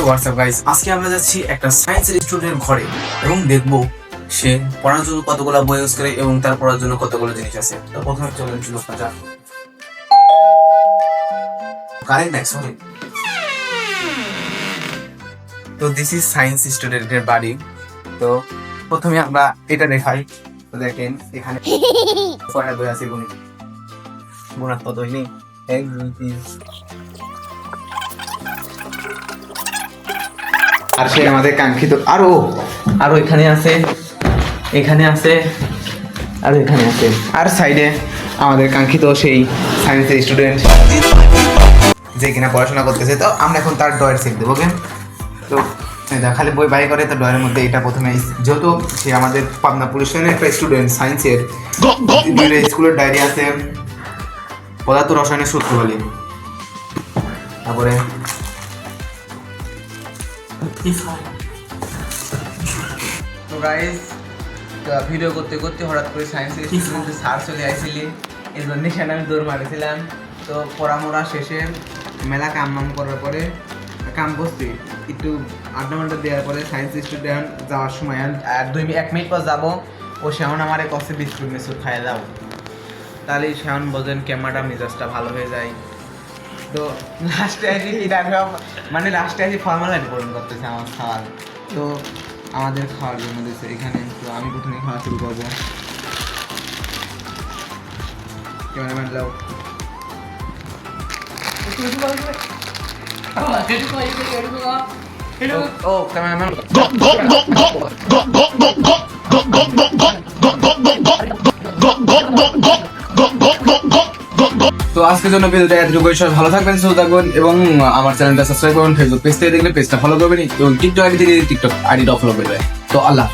WhatsApp guys, আজকে আমরা যাচ্ছি একটা সায়েন্সের স্টুডেন্টের ঘরে এবং দেখবো সে পড়ার জন্য কতগুলো বই ইউজ করে এবং তার পড়ার জন্য কতগুলো জিনিস আছে। তো প্রথমে চলেন লোকটা যা কারেন্ট নাই সরি। তো দিস ইজ সায়েন্স স্টুডেন্টের বাড়ি। তো প্রথমে আমরা এটা দেখাই। তো দেখেন এখানে কয়টা বই আছে গুণিত গুণাত কত হয়নি 1 2 3 আর সে আমাদের কাঙ্ক্ষিত আরো আরো এখানে আছে এখানে আছে আর এখানে আছে আর সাইডে আমাদের কাঙ্ক্ষিত সেই সায়েন্সের স্টুডেন্ট যে কিনা পড়াশোনা করতেছে। তো আমরা এখন তার ডয়ের চেক দেবো। ওকে, তো খালি বই বাই করে তো ডয়ের মধ্যে এটা প্রথমে যেহেতু সে আমাদের পাবনা পুলিশের একটা স্টুডেন্ট সায়েন্সের স্কুলের ডায়েরি আছে পদার্থ রসায়নের সূত্রগুলি, তারপরে তো গাইস ভিডিও করতে করতে হঠাৎ করে সায়েন্সের স্টুডেন্টের স্যার চলে আসছিলেন, এই জন্য সেখানে আমি দৌড় মারেছিলাম। তো পড়ামোড়া শেষে মেলা কাম করার পরে কাম করছি একটু আড্ডা মাড্ডা দেওয়ার পরে সায়েন্স স্টুডেন্ট যাওয়ার সময় আর 1 মিনিট পর যাবো ও সেমন আমার কষ্ট বিস্কুট মিস্কুট খাইয়ে দাও, তাহলে সেমন বোঝেন ক্যামেরাটা মেজাজটা ভালো হয়ে যায়। তো লাস্টে আসি মানে লাস্টে আসি ফর্মালিটি পূরণ করতেছে আমার খাওয়ার। তো আমাদের খাওয়ার জন্য দিচ্ছে এখানে। তো আমি প্রথমে খাওয়া শুরু করবো। ক্যামেরাম্যান যাও। ও ক্যামেরাম্যান তো আজকের জন্য ভিডিওটা এতটুকুই। সবাই ভালো থাকবেন, সুস্থ থাকবেন এবং আমার চ্যানেলটা সাবস্ক্রাইব করবেন। ফেসবুক পেজ থেকে দেখলে পেজটা ফলো করবেন এবং টিকটক আইডি থেকে টিকটক আইডিটা ফলো করবেন। তো আল্লাহ।